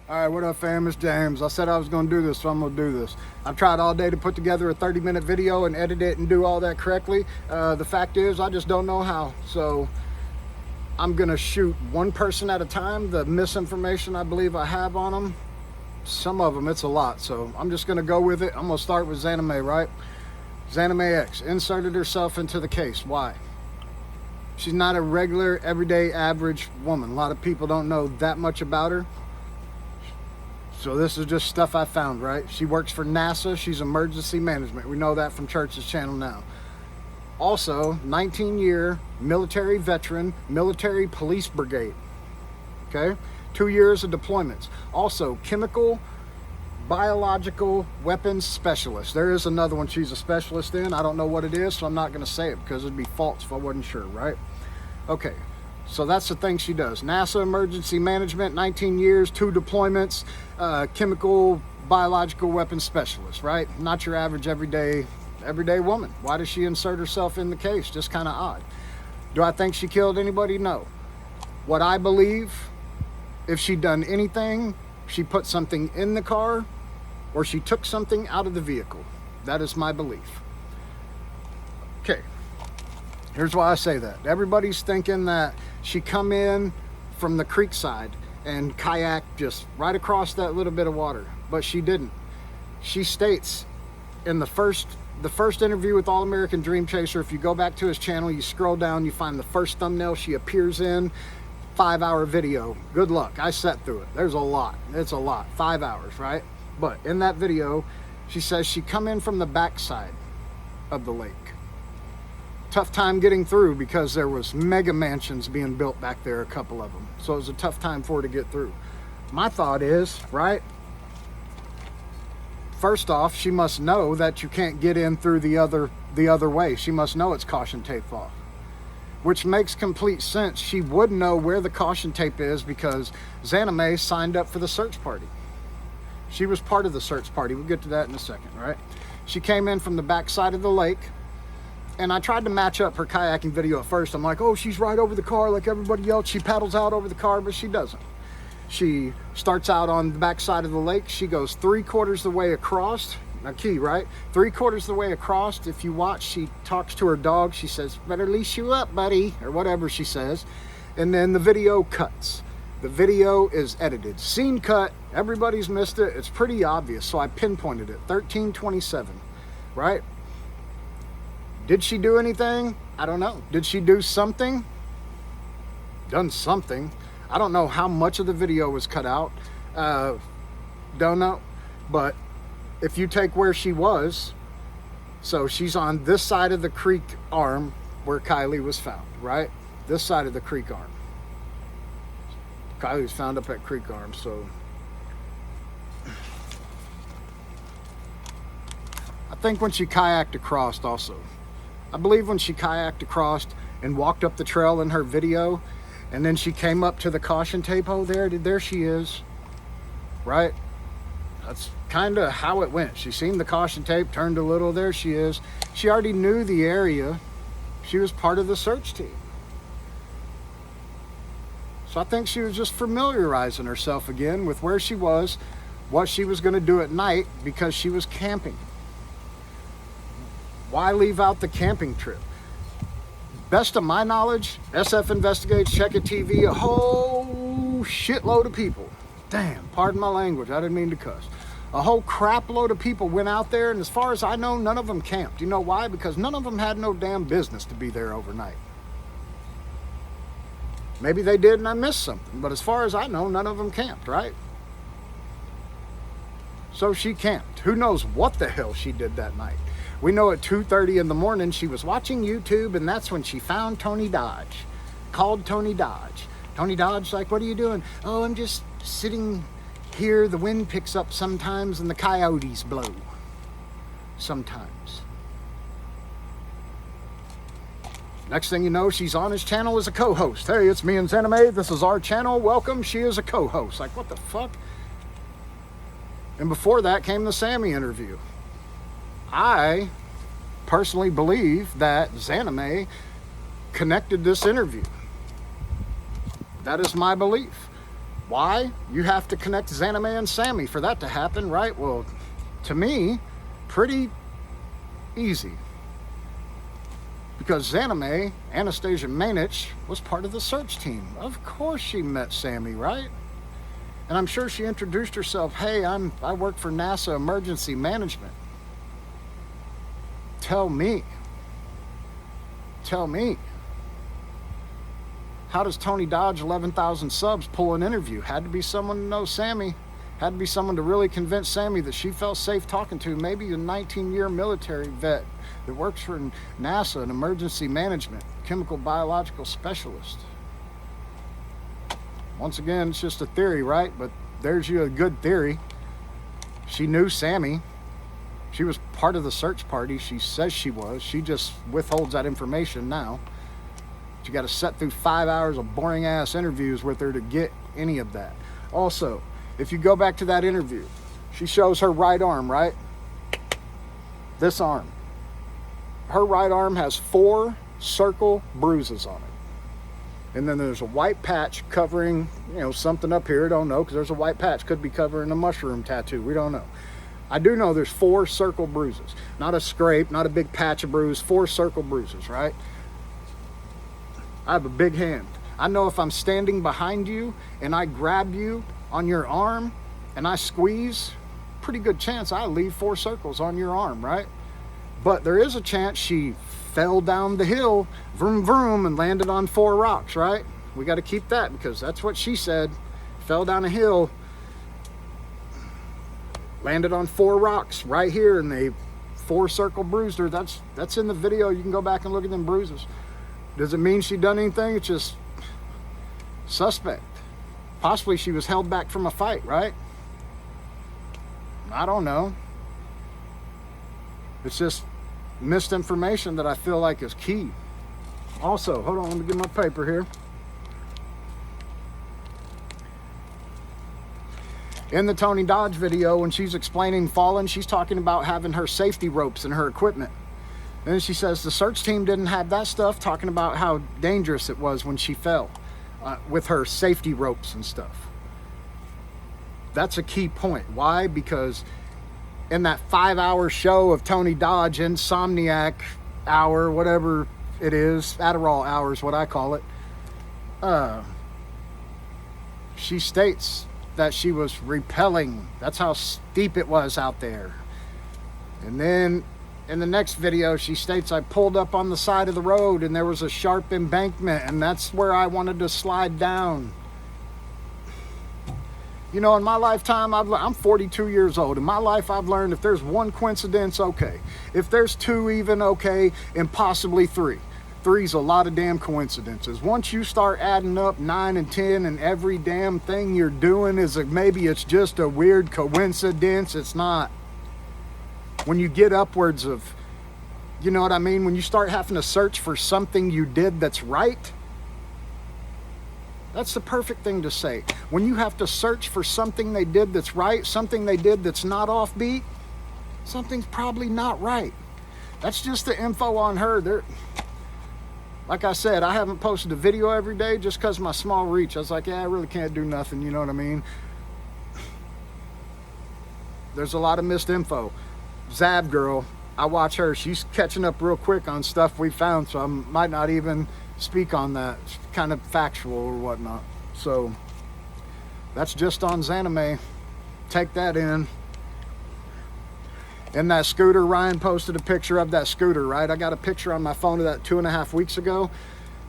All right, what up, fam? It's James. I said I was going to do this, so I'm going to do this. I've tried all day to put together a 30-minute video and edit it and do all that correctly. The fact is, I just don't know how. So I'm going to shoot one person at a time. The misinformation I believe I have on them, some of them, it's a lot. So I'm just going to go with it. I'm going to start with Xanime, right? Xanime X inserted herself into the case. Why? She's not a regular, everyday, average woman. A lot of people don't know that much about her. So this is just stuff I found, right? She works for NASA. She's emergency management. We know that from Church's channel now. Also, 19-year military veteran, military police brigade. Okay? 2 years of deployments. Also, chemical, biological weapons specialist. There is another one she's a specialist in. I don't know what it is, so I'm not going to say it because it'd be false if I wasn't sure, right? Okay. So that's the thing she does. NASA emergency management, 19 years, 2 deployments, chemical, biological weapons specialist, right? Not your average everyday woman. Why does she insert herself in the case? Just kind of odd. Do I think she killed anybody? No. What I believe, if she'd done anything, she put something in the car or she took something out of the vehicle. That is my belief. Okay. Here's why I say that. Everybody's thinking that she come in from the creek side and kayak just right across that little bit of water, but she didn't. She states in the first interview with All American Dream Chaser, if you go back to his channel, you scroll down, you find the first thumbnail she appears in, 5-hour video. Good luck. I sat through it. There's a lot. It's a lot. 5 hours, right? But in that video, she says she come in from the backside of the lake. Tough time getting through because there was mega mansions being built back there, a couple of them. So it was a tough time for her to get through. My thought is, right? First off, she must know that you can't get in through the other way. She must know it's caution tape off, which makes complete sense. She would know where the caution tape is because Xanime signed up for the search party. She was part of the search party. We'll get to that in a second, right? She came in from the backside of the lake. And I tried to match up her kayaking video at first. I'm like, oh, she's right over the car like everybody else. She paddles out over the car, but she doesn't. She starts out on the backside of the lake. She goes 3/4 the way across. Now, key, right? 3/4 the way across. If you watch, she talks to her dog. She says, better leash you up, buddy, or whatever she says. And then the video cuts. The video is edited. Scene cut. Everybody's missed it. It's pretty obvious. So I pinpointed it. 13:27, right? Did she do anything? I don't know. Did she do something? Done something. I don't know how much of the video was cut out. Don't know. But if you take where she was, so she's on this side of the creek arm where Kylie was found, right? This side of the creek arm. Kylie was found up at creek arm, so I think when she kayaked across also. I believe when she kayaked across and walked up the trail in her video, and then she came up to the caution tape, oh, there she is, right? That's kind of how it went. She seen the caution tape, turned a little, there she is. She already knew the area. She was part of the search team. So I think she was just familiarizing herself again with where she was, what she was going to do at night because she was camping. Why leave out the camping trip? Best of my knowledge, SF Investigates, Check It TV, a whole shitload of people. Damn, pardon my language, I didn't mean to cuss. A whole crap load of people went out there, and as far as I know, none of them camped. You know why? Because none of them had no damn business to be there overnight. Maybe they did and I missed something, but as far as I know, none of them camped, right? So she camped. Who knows what the hell she did that night? We know at 2:30 in the morning she was watching YouTube, and that's when she found Tony Dodge. Called Tony Dodge. Tony Dodge like, what are you doing? Oh, I'm just sitting here. The wind picks up sometimes and the coyotes blow. Sometimes. Next thing you know, she's on his channel as a co-host. Hey, it's me and Xanime. This is our channel. Welcome. She is a co-host. Like, what the fuck? And before that came the Sammy interview. I personally believe that Xanime connected this interview. That is my belief. Why? You have to connect Xanime and Sammy for that to happen, right? Well, to me, pretty easy. Because Xanime, Anastasia Mainich, was part of the search team. Of course she met Sammy, right? And I'm sure she introduced herself, hey, I work for NASA Emergency Management. Tell me. How does Tony Dodge, 11,000 subs, pull an interview? Had to be someone to know Sammy. Had to be someone to really convince Sammy that she felt safe talking to. Maybe a 19-year military vet that works for NASA, an emergency management, chemical biological specialist. Once again, it's just a theory, right? But there's you a good theory. She knew Sammy. She was part of the search party. She says she was. She just withholds that information now. You got to sit through 5 hours of boring ass interviews with her to get any of that. Also, if you go back to that interview, she shows her right arm, right? This arm. Her right arm has 4 circle bruises on it. And then there's a white patch covering, something up here. I don't know, because there's a white patch. Could be covering a mushroom tattoo. We don't know. I do know there's 4 circle bruises. Not a scrape, not a big patch of bruise. 4 circle bruises, right? I have a big hand. I know if I'm standing behind you and I grab you on your arm and I squeeze, pretty good chance I leave 4 circles on your arm, right? But there is a chance she fell down the hill, vroom vroom, and landed on 4 rocks, right? We got to keep that because that's what she said. Fell down a hill, landed on 4 rocks right here, and they 4 circle bruised her. That's in the video. You can go back and look at them bruises. Does it mean she done anything? It's just suspect. Possibly she was held back from a fight, right? I don't know. It's just misinformation that I feel like is key. Also, hold on, let me get my paper here. In the Tony Dodge video, when she's explaining falling, she's talking about having her safety ropes and her equipment. And then she says the search team didn't have that stuff, talking about how dangerous it was when she fell with her safety ropes and stuff. That's a key point. Why? Because in that 5-hour show of Tony Dodge, Insomniac Hour, whatever it is, Adderall Hour is what I call it, she states that she was rappelling. That's how steep it was out there. And then in the next video, she states, I pulled up on the side of the road and there was a sharp embankment and that's where I wanted to slide down. In my lifetime, I'm 42 years old. In my life, I've learned if there's 1 coincidence, okay. If there's 2 even, okay, and possibly 3. 3's a lot of damn coincidences. Once you start adding up 9 and 10 and every damn thing you're doing maybe it's just a weird coincidence, it's not. When you get upwards of, you know what I mean? When you start having to search for something you did that's right, that's the perfect thing to say. When you have to search for something they did that's right, something they did that's not offbeat, something's probably not right. That's just the info on her. Like I said, I haven't posted a video every day just because of my small reach. I was like, I really can't do nothing, you know what I mean? There's a lot of missed info. Zab girl, I watch her. She's catching up real quick on stuff we found, so I might not even speak on that. It's kind of factual or whatnot. So that's just on Xanime. Take that in. And that scooter, Ryan posted a picture of that scooter, right? I got a picture on my phone of that 2.5 weeks ago.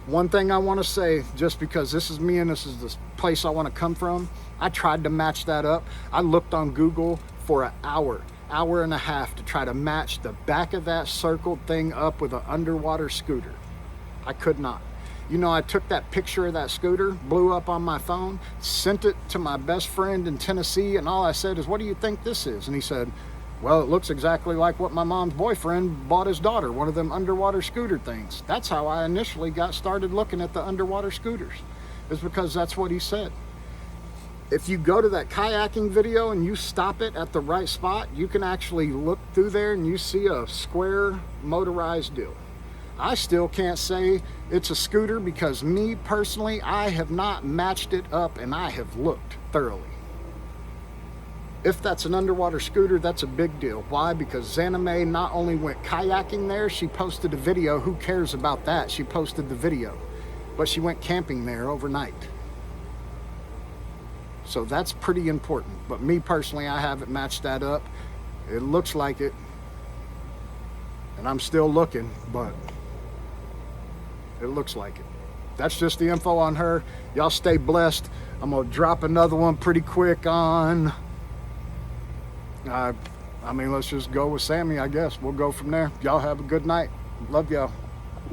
One thing I want to say, just because this is me and this is the place I want to come from, I tried to match that up. I looked on Google for an hour and a half to try to match the back of that circled thing up with an underwater scooter. I could not. I took that picture of that scooter, blew up on my phone, sent it to my best friend in Tennessee, and all I said is, what do you think this is? And he said, well, it looks exactly like what my mom's boyfriend bought his daughter, one of them underwater scooter things. That's how I initially got started looking at the underwater scooters, is because that's what he said. If you go to that kayaking video and you stop it at the right spot, you can actually look through there and you see a square motorized deal. I still can't say it's a scooter because me personally, I have not matched it up and I have looked thoroughly. If that's an underwater scooter, that's a big deal. Why? Because Xanime not only went kayaking there, she posted a video. Who cares about that? She posted the video. But she went camping there overnight. So that's pretty important. But me personally, I haven't matched that up. It looks like it. And I'm still looking, but it looks like it. That's just the info on her. Y'all stay blessed. I'm going to drop another one pretty quick on... I mean, let's just go with Sammy, I guess. We'll go from there. Y'all have a good night. Love y'all.